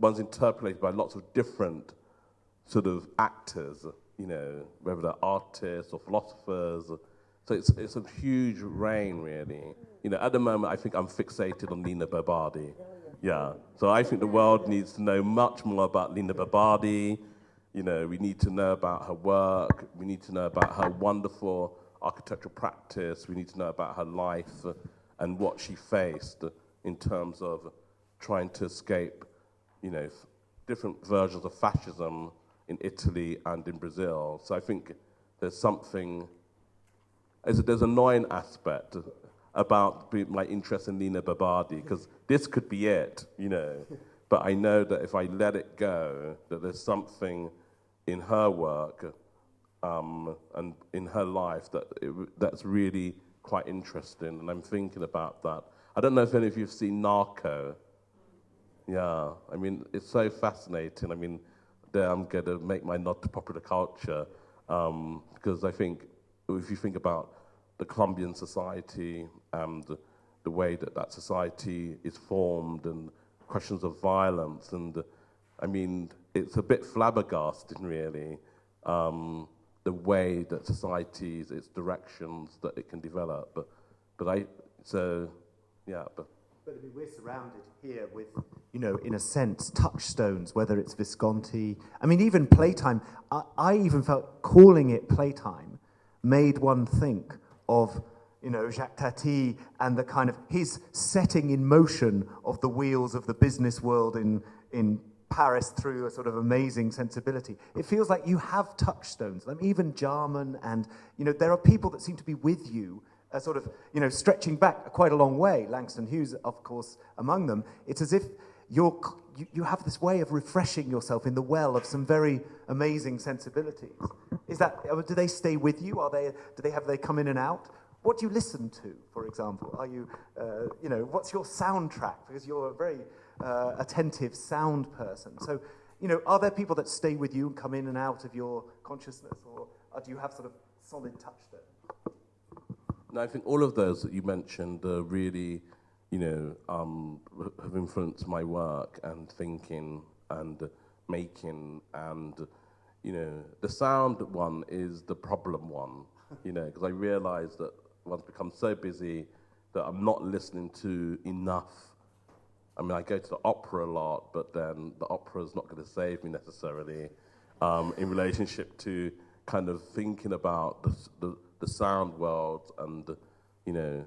one's interpolated by lots of different sort of actors, whether they're artists or philosophers. So it's a huge range, really. At the moment, I think I'm fixated on Lina Barbardi. Yeah. So I think the world needs to know much more about Lina Barbardi. We need to know about her work. We need to know about her wonderful architectural practice. We need to know about her life and what she faced in terms of trying to escape, different versions of fascism in Italy and in Brazil. So I think there's an annoying aspect about my interest in Lina Barbardi, because this could be it, but I know that if I let it go, that there's something in her work and in her life that's really quite interesting, and I'm thinking about that. I don't know if any of you have seen Narco. Yeah, it's so fascinating. There I'm going to make my nod to popular culture, because I think if you think about the Colombian society and the way that society is formed and questions of violence, and it's a bit flabbergasting, really, the way that societies, its directions that it can develop. But we're surrounded here with, in a sense, touchstones, whether it's Visconti. Even playtime. I even felt calling it playtime made one think of, Jacques Tati and the kind of his setting in motion of the wheels of the business world in Paris through a sort of amazing sensibility. It feels like you have touchstones. Even Jarman, and there are people that seem to be with you, sort of stretching back quite a long way. Langston Hughes, of course, among them. It's as if you have this way of refreshing yourself in the well of some very amazing sensibilities. Do they stay with you? Have they come in and out? What do you listen to, for example? Are you, what's your soundtrack? Because you're a very attentive sound person. So, are there people that stay with you and come in and out of your consciousness, or do you have sort of solid touch there? No, I think all of those that you mentioned really, have influenced my work and thinking and making, and, the sound one is the problem one, because I realize that one's become so busy that I'm not listening to enough. I go to the opera a lot, but then the opera's not going to save me necessarily in relationship to kind of thinking about the sound world, and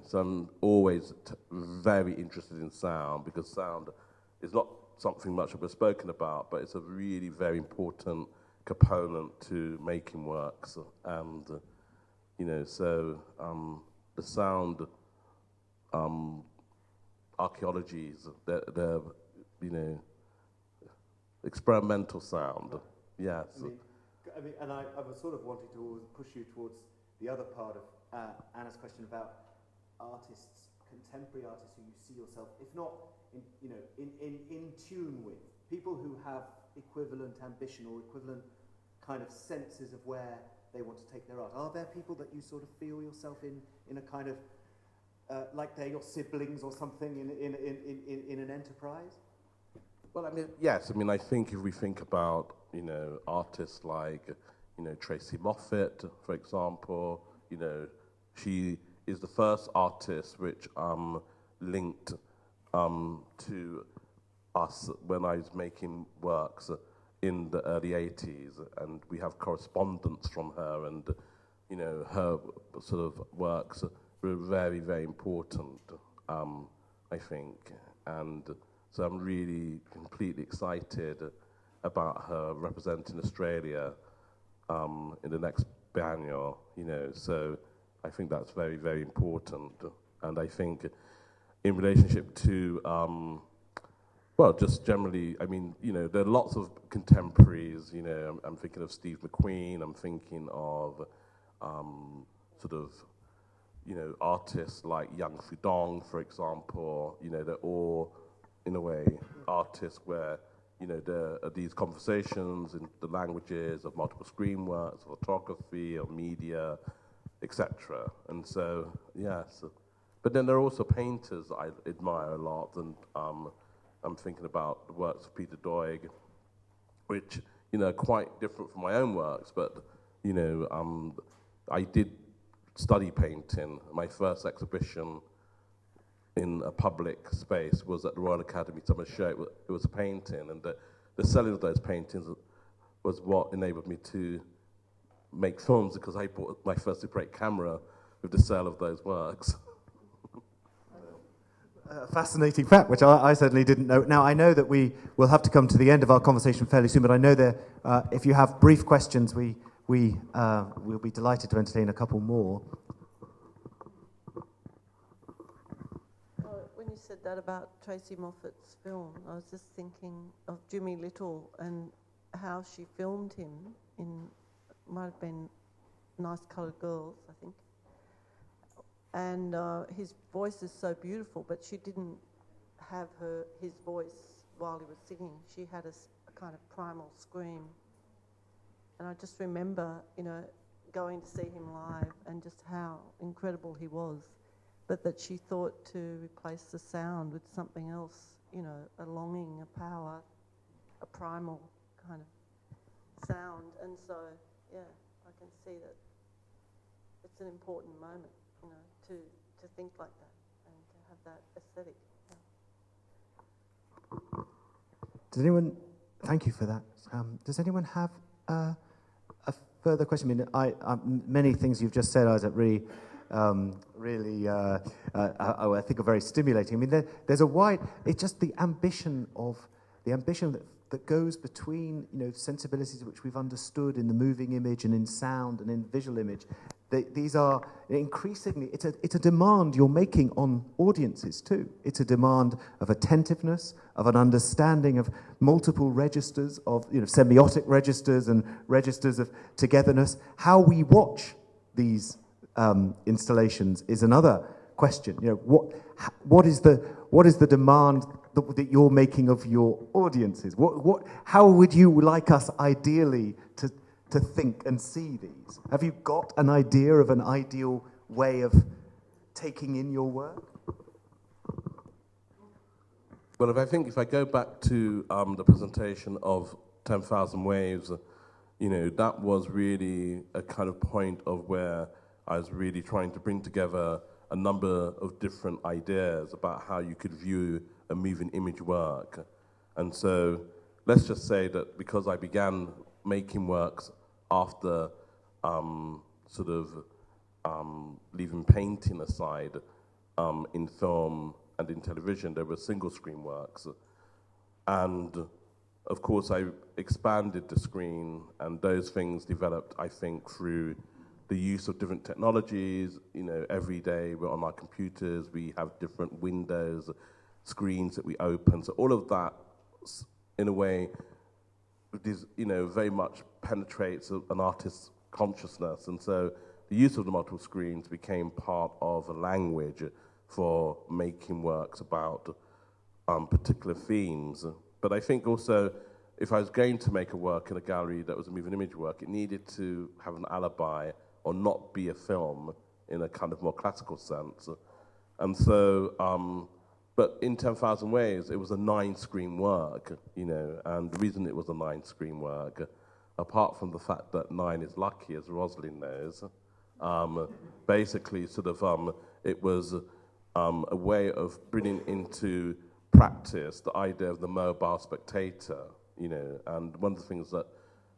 so I'm always very interested in sound, because sound is not something much that we've spoken about, but it's a really very important component to making works, and so the sound archaeologies, they're you know, experimental sound. Yes. And I was sort of wanting to push you towards the other part of Anna's question about artists, contemporary artists who you see yourself, if not in tune with, people who have equivalent ambition or equivalent kind of senses of where they want to take their art. Are there people that you sort of feel yourself in a kind of like they're your siblings or something in an enterprise? Well, I mean, yes. I mean, I think if we think about, artists like, Tracy Moffat, for example, she is the first artist which linked to us when I was making works in the early 80s, and we have correspondence from her, and, her sort of works were very, very important, I think, and so I'm really completely excited about her representing Australia in the next biennial, so I think that's very, very important. And I think in relationship to, just generally, I mean, there are lots of contemporaries, I'm thinking of Steve McQueen, I'm thinking of artists like Yang Fudong, for example, they're all, in a way, artists where, there are these conversations in the languages of multiple screen works, photography, or media, etc. And so, yes. But then there are also painters I admire a lot, and I'm thinking about the works of Peter Doig, which, are quite different from my own works, but, I did study painting. My first exhibition in a public space was at the Royal Academy Summer Show. It was a painting, and the selling of those paintings was what enabled me to make films, because I bought my first Super 8 camera with the sale of those works. A fascinating fact, which I certainly didn't know. Now, I know that we will have to come to the end of our conversation fairly soon, but I know that if you have brief questions, we'll be delighted to entertain a couple more. When you said that about Tracy Moffat's film, I was just thinking of Jimmy Little and how she filmed him in, might have been Nice Coloured Girls, I think. And his voice is so beautiful, but she didn't have his voice while he was singing. She had a kind of primal scream. And I just remember, going to see him live and just how incredible he was, but that she thought to replace the sound with something else, a longing, a power, a primal kind of sound. And so, yeah, I can see that it's an important moment, to think like that and to have that aesthetic. Yeah. Does anyone, thank you for that. Does anyone have a further question? I mean, many things you've just said, Isaac, really, I think are very stimulating. I mean, there's a wide, it's just the ambition that goes between, sensibilities which we've understood in the moving image and in sound and in visual image. These are increasingly, it's a demand you're making on audiences too. It's a demand of attentiveness, of an understanding of multiple registers, of semiotic registers and registers of togetherness. How we watch these installations is another question. What is the demand that you're making of your audiences? How would you like us ideally to think and see these? Have you got an idea of an ideal way of taking in your work? Well, if I go back to the presentation of 10,000 Waves, that was really a kind of point of where I was really trying to bring together a number of different ideas about how you could view a moving image work. And so let's just say that because I began making works after leaving painting aside in film and in television, there were single screen works. And of course I expanded the screen, and those things developed, I think, through the use of different technologies. Every day we're on our computers, we have different windows screens that we open. So all of that, in a way, very much penetrates an artist's consciousness. And so the use of the multiple screens became part of a language for making works about particular themes. But I think also, if I was going to make a work in a gallery that was a moving image work, it needed to have an alibi or not be a film in a kind of more classical sense. And so, but in 10,000 Ways, it was a 9-screen work, and the reason it was a 9-screen work, apart from the fact that 9 is lucky, as Rosalind knows, basically it was a way of bringing into practice the idea of the mobile spectator, and one of the things that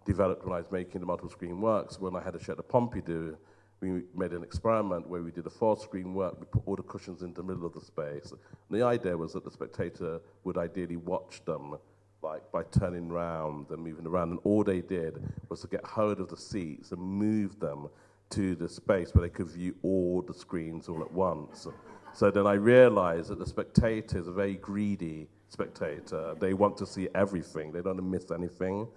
developed when I was making the multiple screen works, when I had a show at Pompidou, we made an experiment where we did a 4-screen work, we put all the cushions in the middle of the space. And the idea was that the spectator would ideally watch them like by turning round and moving around, and all they did was to get hold of the seats and move them to the space where they could view all the screens all at once. So then I realized that the spectator is a very greedy spectator. They want to see everything. They don't want to miss anything.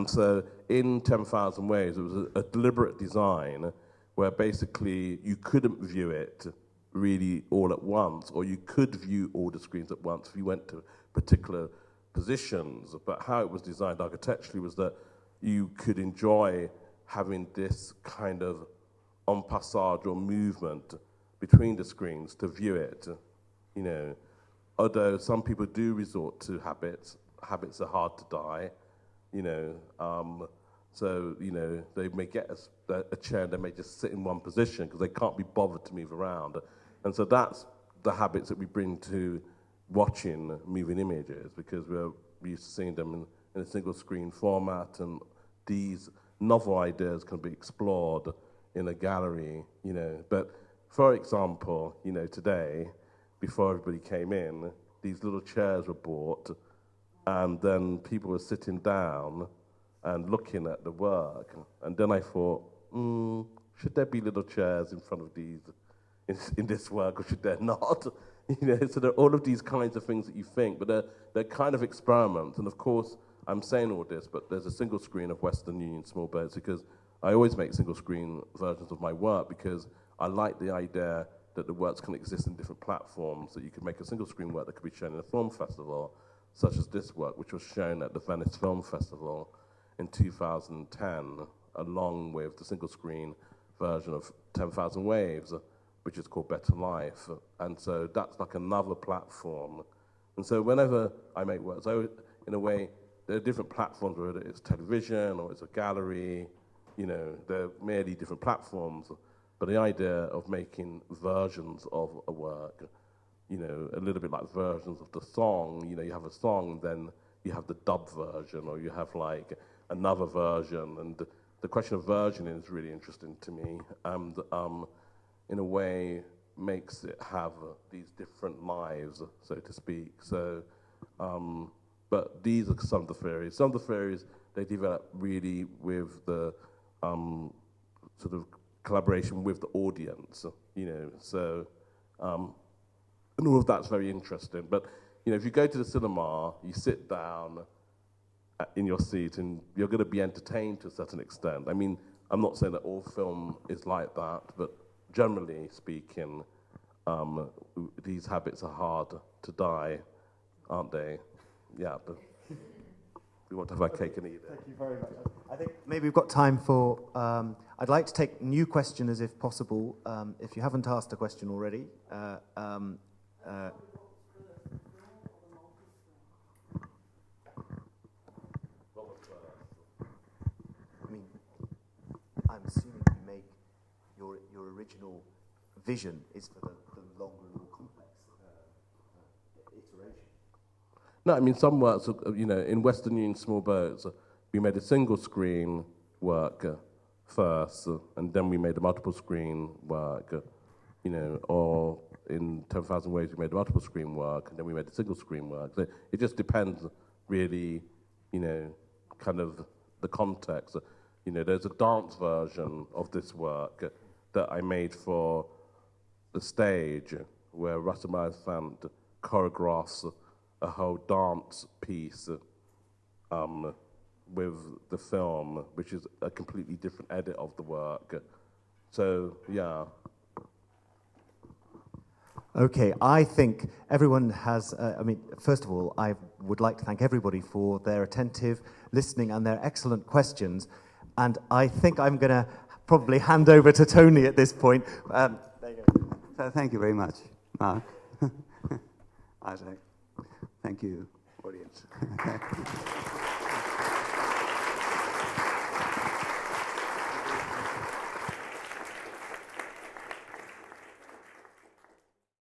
So in 10,000 Ways, it was a deliberate design where basically you couldn't view it really all at once, or you could view all the screens at once if you went to particular positions. But how it was designed architecturally was that you could enjoy having this kind of en passage or movement between the screens to view it, Although some people do resort to habits. Habits are hard to die, So, they may get a chair and they may just sit in one position because they can't be bothered to move around. And so that's the habits that we bring to watching moving images, because we're used to seeing them in a single screen format, and these novel ideas can be explored in a gallery, But for example, today, before everybody came in, these little chairs were bought, and then people were sitting down and looking at the work. And then I thought, should there be little chairs in front of these, in this work, or should there not? So there are all of these kinds of things that you think, but they're kind of experiments. And of course, I'm saying all this, but there's a single screen of Western Union small boats, because I always make single screen versions of my work, because I like the idea that the works can exist in different platforms, that you could make a single screen work that could be shown in a film festival, such as this work, which was shown at the Venice Film Festival in 2010, along with the single screen version of 10,000 Waves, which is called Better Life. And so that's like another platform. And so whenever I make works, in a way, there are different platforms, whether it's television or it's a gallery, they're merely different platforms. But the idea of making versions of a work, a little bit like versions of the song, you have a song, then you have the dub version, or you have like another version. And the question of versioning is really interesting to me, and in a way makes it have these different lives, so to speak. So, but these are some of the theories. Some of the theories, they develop really with the sort of collaboration with the audience, so, and all of that's very interesting. But, if you go to the cinema, you sit down in your seat and you're going to be entertained to a certain extent. I mean, I'm not saying that all film is like that, but generally speaking, these habits are hard to die, aren't they? Yeah, but we want to have our cake and eat it. Thank you very much. I think maybe we've got time for, I'd like to take new questioners if possible, if you haven't asked a question already. I'm assuming you make your original vision is for the longer, more complex iteration. No, I mean, some works, in Western Union Small Boats, we made a single screen work first, and then we made a multiple screen work, or in 10,000 Ways we made a multiple screen work, and then we made a single screen work. So it just depends, really, kind of the context. There's a dance version of this work that I made for the stage, where Russell Marthand choreographs a whole dance piece with the film, which is a completely different edit of the work. So, yeah. Okay, I think everyone has, first of all, I would like to thank everybody for their attentive listening and their excellent questions. And I think I'm going to probably hand over to Tony at this point. There you go. So thank you very much, Mark. Isaac. Thank you, audience.